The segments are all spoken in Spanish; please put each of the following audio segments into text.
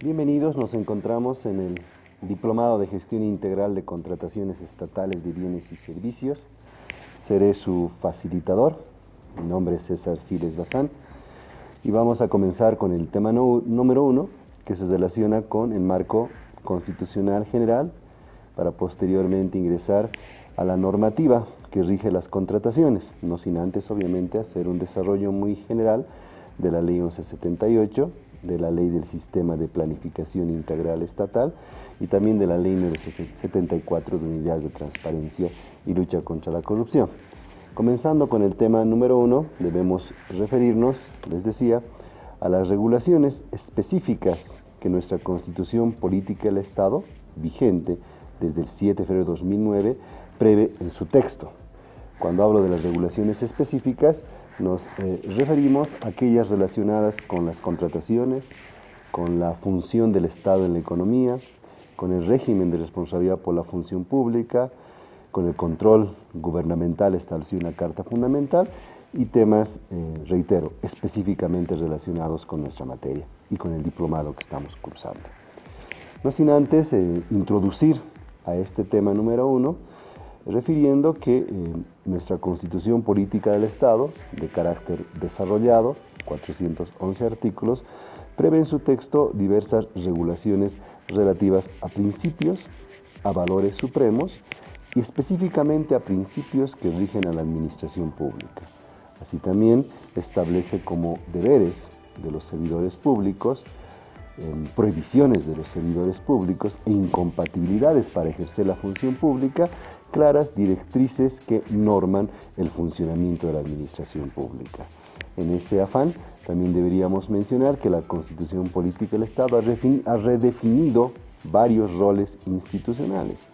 Bienvenidos, nos encontramos en el Diplomado de Gestión Integral de Contrataciones Estatales de Bienes y Servicios. Seré su facilitador. Mi nombre es César Siles Bazán y vamos a comenzar con el tema número 1, que se relaciona con el marco constitucional general, para posteriormente ingresar a la normativa que rige las contrataciones, no sin antes obviamente hacer un desarrollo muy general de la Ley 1178, de la Ley del Sistema de Planificación Integral Estatal y también de la Ley 974 de Unidades de Transparencia y Lucha contra la Corrupción. Comenzando con el tema número 1, debemos referirnos, les decía, a las regulaciones específicas que nuestra Constitución Política del Estado, vigente desde el 7 de febrero de 2009, prevé en su texto. Cuando hablo de las regulaciones específicas, nos referimos a aquellas relacionadas con las contrataciones, con la función del Estado en la economía, con el régimen de responsabilidad por la función pública, con el control gubernamental establecido en la Carta Fundamental y temas, reitero, específicamente relacionados con nuestra materia y con el diplomado que estamos cursando. No sin antes introducir a este tema número 1, refiriendo que nuestra Constitución Política del Estado, de carácter desarrollado, 411 artículos, prevé en su texto diversas regulaciones relativas a principios, a valores supremos y específicamente a principios que rigen a la administración pública. Así también establece como deberes de los servidores públicos, prohibiciones de los servidores públicos e incompatibilidades para ejercer la función pública, claras directrices que norman el funcionamiento de la administración pública. En ese afán, también deberíamos mencionar que la Constitución Política del Estado ha redefinido varios roles institucionales,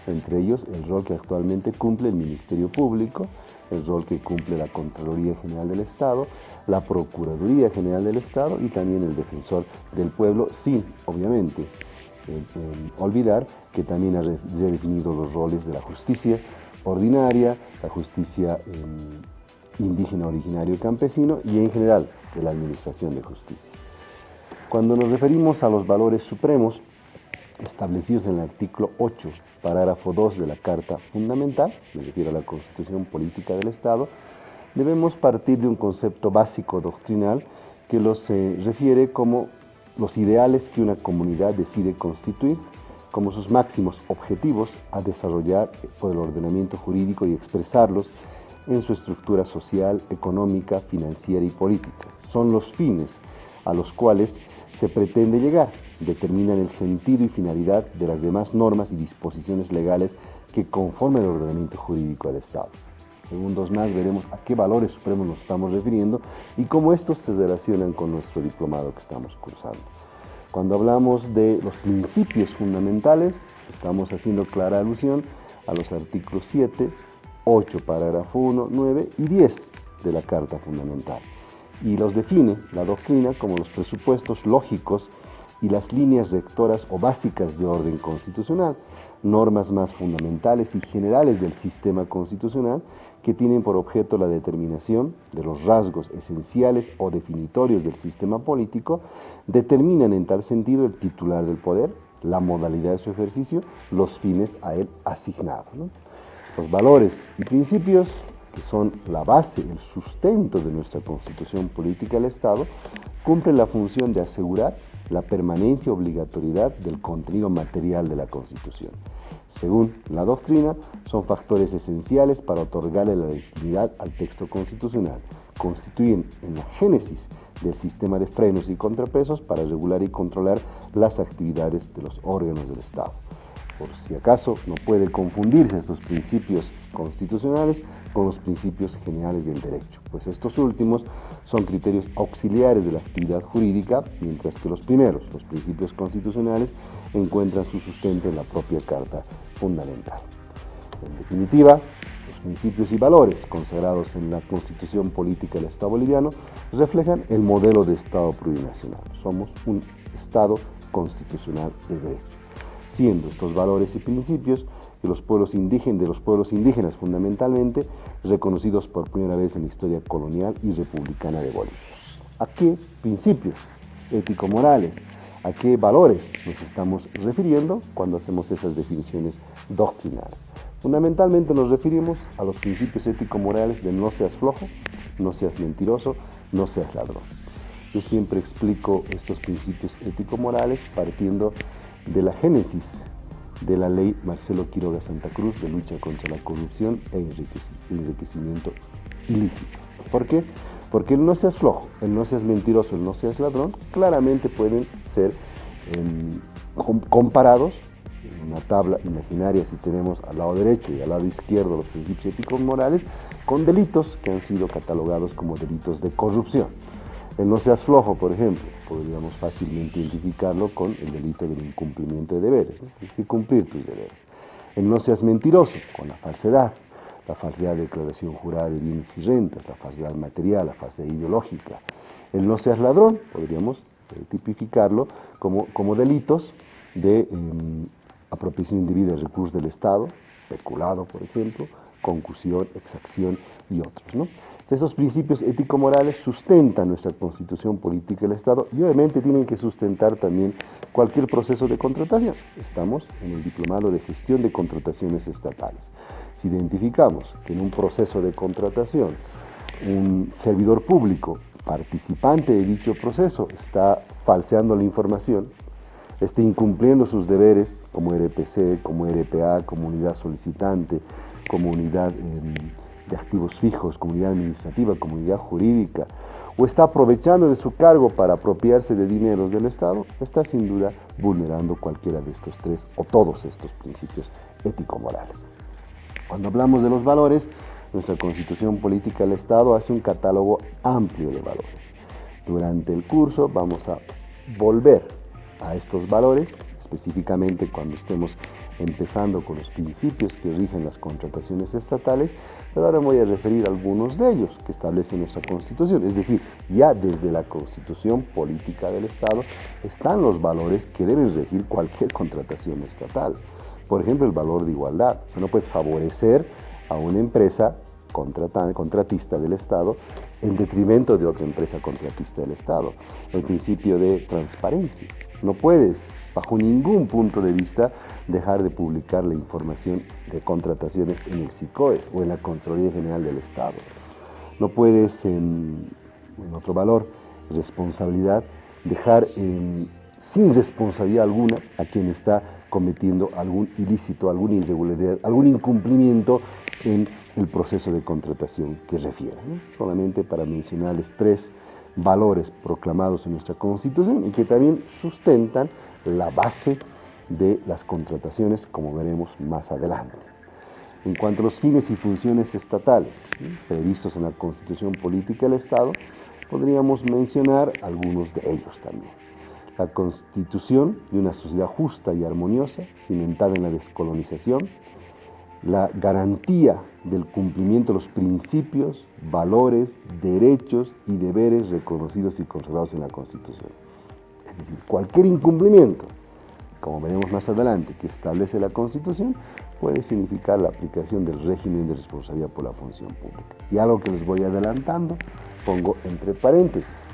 entre ellos el rol que actualmente cumple el Ministerio Público, el rol que cumple la Contraloría General del Estado, la Procuraduría General del Estado y también el Defensor del Pueblo, sin, obviamente, olvidar que también ha redefinido los roles de la justicia ordinaria, la justicia indígena, originario y campesino y en general de la administración de justicia. Cuando nos referimos a los valores supremos establecidos en el artículo 8, parágrafo 2 de la Carta Fundamental, me refiero a la Constitución Política del Estado, debemos partir de un concepto básico doctrinal que los refiere como los ideales que una comunidad decide constituir, como sus máximos objetivos a desarrollar por el ordenamiento jurídico y expresarlos en su estructura social, económica, financiera y política. Son los fines a los cuales se pretende llegar, determinan el sentido y finalidad de las demás normas y disposiciones legales que conforman el ordenamiento jurídico del Estado. Segundos más veremos a qué valores supremos nos estamos refiriendo y cómo estos se relacionan con nuestro diplomado que estamos cursando. Cuando hablamos de los principios fundamentales, estamos haciendo clara alusión a los artículos 7, 8, parágrafo 1, 9 y 10 de la Carta Fundamental. Y los define la doctrina como los presupuestos lógicos y las líneas rectoras o básicas de orden constitucional, normas más fundamentales y generales del sistema constitucional que tienen por objeto la determinación de los rasgos esenciales o definitorios del sistema político, determinan en tal sentido el titular del poder, la modalidad de su ejercicio, los fines a él asignados, ¿no? Los valores y principios, que son la base, el sustento de nuestra Constitución Política del Estado, cumplen la función de asegurar la permanencia y obligatoriedad del contenido material de la Constitución. Según la doctrina, son factores esenciales para otorgarle la legitimidad al texto constitucional. Constituyen en la génesis del sistema de frenos y contrapesos para regular y controlar las actividades de los órganos del Estado. Por si acaso, no puede confundirse estos principios constitucionales con los principios generales del derecho, pues estos últimos son criterios auxiliares de la actividad jurídica, mientras que los primeros, los principios constitucionales, encuentran su sustento en la propia Carta Fundamental. En definitiva, los principios y valores consagrados en la Constitución Política del Estado boliviano reflejan el modelo de Estado plurinacional. Somos un Estado constitucional de derecho, siendo estos valores y principios de los pueblos indígenas fundamentalmente reconocidos por primera vez en la historia colonial y republicana de Bolivia. ¿A qué principios ético-morales ¿A qué valores nos estamos refiriendo cuando hacemos esas definiciones doctrinales? Fundamentalmente nos referimos a los principios ético-morales de no seas flojo, no seas mentiroso, no seas ladrón. Yo siempre explico estos principios ético-morales partiendo de la génesis de la ley Marcelo Quiroga Santa Cruz de lucha contra la corrupción e enriquecimiento ilícito. ¿Por qué? Porque el no seas flojo, el no seas mentiroso, el no seas ladrón, claramente pueden ser comparados en una tabla imaginaria, si tenemos al lado derecho y al lado izquierdo los principios éticos morales, con delitos que han sido catalogados como delitos de corrupción. El no seas flojo, por ejemplo, podríamos fácilmente identificarlo con el delito del incumplimiento de deberes, ¿no? Es decir, cumplir tus deberes. El no seas mentiroso, con la falsedad de declaración jurada de bienes y rentas, la falsedad material, la falsedad ideológica. El no seas ladrón, podríamos tipificarlo como delitos de apropiación indebida de recursos del Estado, peculado, por ejemplo, concusión, exacción y otros, ¿no? Esos principios ético-morales sustentan nuestra constitución política del Estado y obviamente tienen que sustentar también cualquier proceso de contratación. Estamos en el diplomado de gestión de contrataciones estatales. Si identificamos que en un proceso de contratación un servidor público participante de dicho proceso está falseando la información, está incumpliendo sus deberes como RPC, como RPA, como unidad solicitante, como unidad de activos fijos, comunidad administrativa, comunidad jurídica, o está aprovechando de su cargo para apropiarse de dineros del Estado, está sin duda vulnerando cualquiera de estos tres o todos estos principios ético-morales. Cuando hablamos de los valores, nuestra Constitución Política del Estado hace un catálogo amplio de valores. Durante el curso vamos a volver a estos valores, específicamente cuando estemos empezando con los principios que rigen las contrataciones estatales, pero ahora me voy a referir a algunos de ellos que establece nuestra Constitución. Es decir, ya desde la Constitución Política del Estado están los valores que deben regir cualquier contratación estatal. Por ejemplo, el valor de igualdad. O sea, no puedes favorecer a una empresa contratista del Estado en detrimento de otra empresa contratista del Estado. El principio de transparencia. No puedes, bajo ningún punto de vista, dejar de publicar la información de contrataciones en el SICOES o en la Contraloría General del Estado. No puedes, en otro valor, responsabilidad, dejar sin responsabilidad alguna a quien está cometiendo algún ilícito, alguna irregularidad, algún incumplimiento en el proceso de contratación que refiere, ¿no? Solamente para mencionarles tres valores proclamados en nuestra Constitución y que también sustentan la base de las contrataciones, como veremos más adelante. En cuanto a los fines y funciones estatales previstos en la Constitución Política del Estado, podríamos mencionar algunos de ellos también. La constitución de una sociedad justa y armoniosa, cimentada en la descolonización, la garantía del cumplimiento de los principios, valores, derechos y deberes reconocidos y consagrados en la Constitución. Es decir, cualquier incumplimiento, como veremos más adelante, que establece la Constitución, puede significar la aplicación del régimen de responsabilidad por la función pública. Y algo que les voy adelantando, pongo entre paréntesis,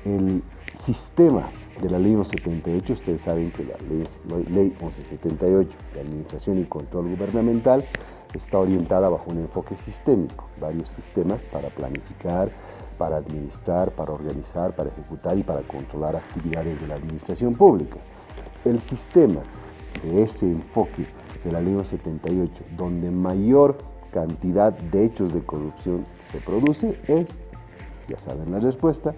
el sistema de la Ley 1178, ustedes saben que la Ley 1178 de Administración y Control Gubernamental está orientada bajo un enfoque sistémico, varios sistemas para planificar, para administrar, para organizar, para ejecutar y para controlar actividades de la administración pública. El sistema de ese enfoque de la Ley 1178, donde mayor cantidad de hechos de corrupción se produce, es, ya saben la respuesta,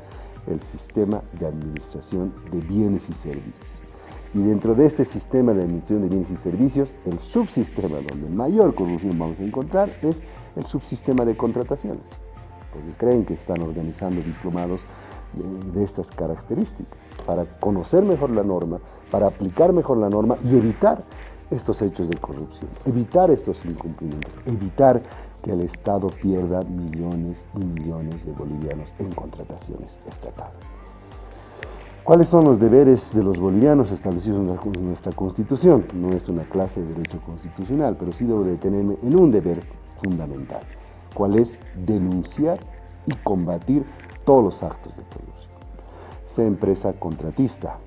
el sistema de administración de bienes y servicios. Y dentro de este sistema de administración de bienes y servicios, el subsistema donde mayor corrupción vamos a encontrar es el subsistema de contrataciones, porque creen que están organizando diplomados de estas características para conocer mejor la norma, para aplicar mejor la norma y evitar estos hechos de corrupción, evitar estos incumplimientos, evitar que el Estado pierda millones y millones de bolivianos en contrataciones estatales. ¿Cuáles son los deberes de los bolivianos establecidos en nuestra Constitución? No es una clase de derecho constitucional, pero sí debo detenerme en un deber fundamental, cuál es denunciar y combatir todos los actos de corrupción. Sea empresa contratista,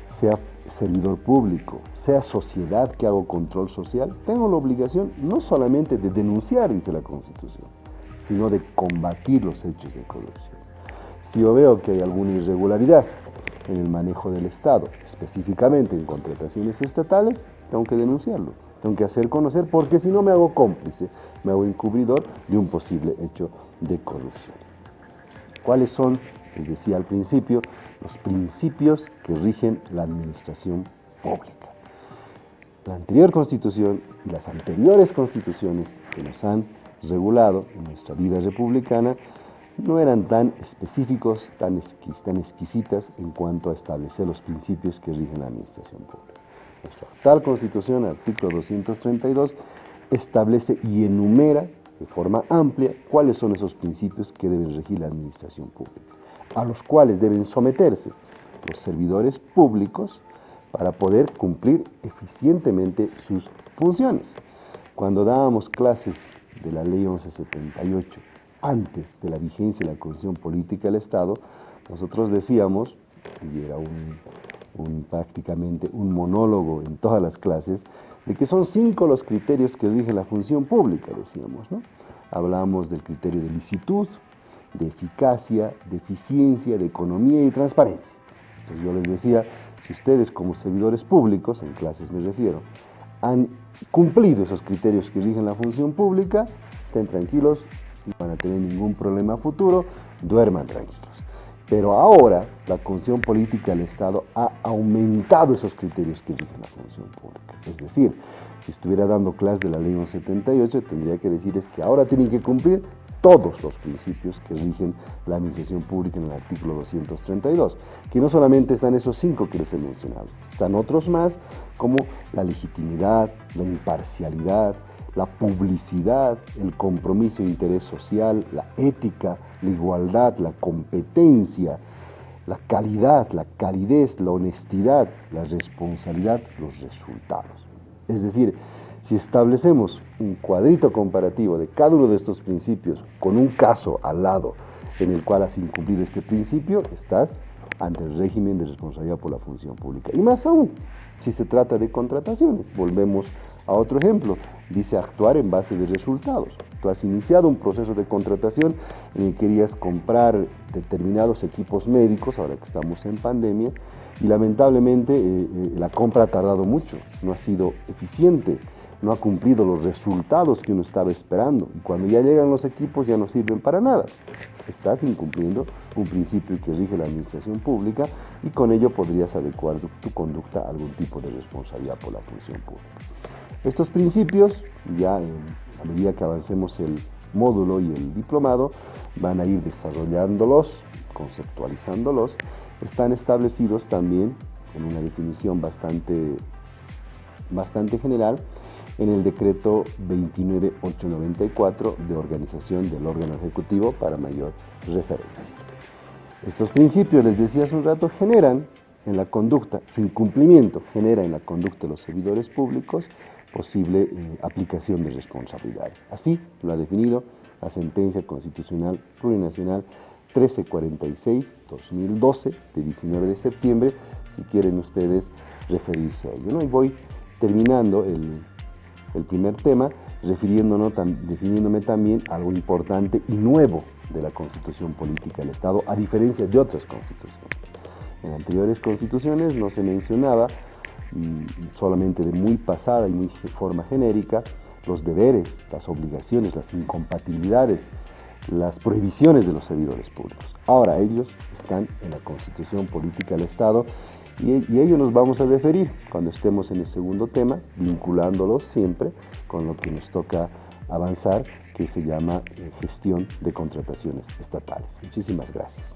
sea servidor público, sea sociedad que hago control social, tengo la obligación no solamente de denunciar, dice la Constitución, sino de combatir los hechos de corrupción. Si yo veo que hay alguna irregularidad en el manejo del Estado, específicamente en contrataciones estatales, tengo que denunciarlo, tengo que hacer conocer, porque si no me hago cómplice, me hago encubridor de un posible hecho de corrupción. ¿Cuáles son, les decía al principio, los principios que rigen la administración pública? La anterior Constitución y las anteriores constituciones que nos han regulado en nuestra vida republicana no eran tan específicos, tan exquisitas en cuanto a establecer los principios que rigen la administración pública. Nuestra actual Constitución, artículo 232, establece y enumera de forma amplia cuáles son esos principios que deben regir la administración pública, a los cuales deben someterse los servidores públicos para poder cumplir eficientemente sus funciones. Cuando dábamos clases de la Ley 1178, antes de la vigencia de la Constitución Política del Estado, nosotros decíamos, y era prácticamente un monólogo en todas las clases, de que son 5 los criterios que rigen la función pública, decíamos, ¿no? Hablamos del criterio de licitud, de eficacia, de eficiencia, de economía y de transparencia. Entonces yo les decía, si ustedes como servidores públicos, en clases me refiero, han cumplido esos criterios que rigen la función pública, estén tranquilos, no van a tener ningún problema futuro, duerman tranquilos. Pero ahora la Constitución Política del Estado ha aumentado esos criterios que rigen la función pública. Es decir, si estuviera dando clase de la Ley 1178, tendría que decirles que ahora tienen que cumplir todos los principios que rigen la administración pública en el artículo 232, que no solamente están esos 5 que les he mencionado, están otros más como la legitimidad, la imparcialidad, la publicidad, el compromiso de interés social, la ética, la igualdad, la competencia, la calidad, la calidez, la honestidad, la responsabilidad, los resultados. Es decir, si establecemos un cuadrito comparativo de cada uno de estos principios con un caso al lado en el cual has incumplido este principio, estás ante el régimen de responsabilidad por la función pública. Y más aún, si se trata de contrataciones. Volvemos a otro ejemplo. Dice actuar en base de resultados. Tú has iniciado un proceso de contratación en el que querías comprar determinados equipos médicos, ahora que estamos en pandemia, y lamentablemente la compra ha tardado mucho, no ha sido eficiente, no ha cumplido los resultados que uno estaba esperando. Y cuando ya llegan los equipos ya no sirven para nada. Estás incumpliendo un principio que rige la administración pública y con ello podrías adecuar tu conducta a algún tipo de responsabilidad por la función pública. Estos principios, ya a medida que avancemos el módulo y el diplomado, van a ir desarrollándolos, conceptualizándolos. Están establecidos también en una definición bastante general en el decreto 29894 de organización del órgano ejecutivo para mayor referencia. Estos principios, les decía hace un rato, generan en la conducta, su incumplimiento genera en la conducta de los servidores públicos posible aplicación de responsabilidades. Así lo ha definido la sentencia constitucional plurinacional 1346-2012 de 19 de septiembre, si quieren ustedes referirse a ello, ¿no? Y voy terminando el primer tema refiriéndome también a algo importante y nuevo de la Constitución Política del Estado, a diferencia de otras constituciones. En anteriores constituciones no se mencionaba, solamente de muy pasada y muy forma genérica, los deberes, las obligaciones, las incompatibilidades, las prohibiciones de los servidores públicos. Ahora ellos están en la Constitución Política del Estado y a ello nos vamos a referir cuando estemos en el segundo tema, vinculándolos siempre con lo que nos toca avanzar, que se llama gestión de contrataciones estatales. Muchísimas gracias.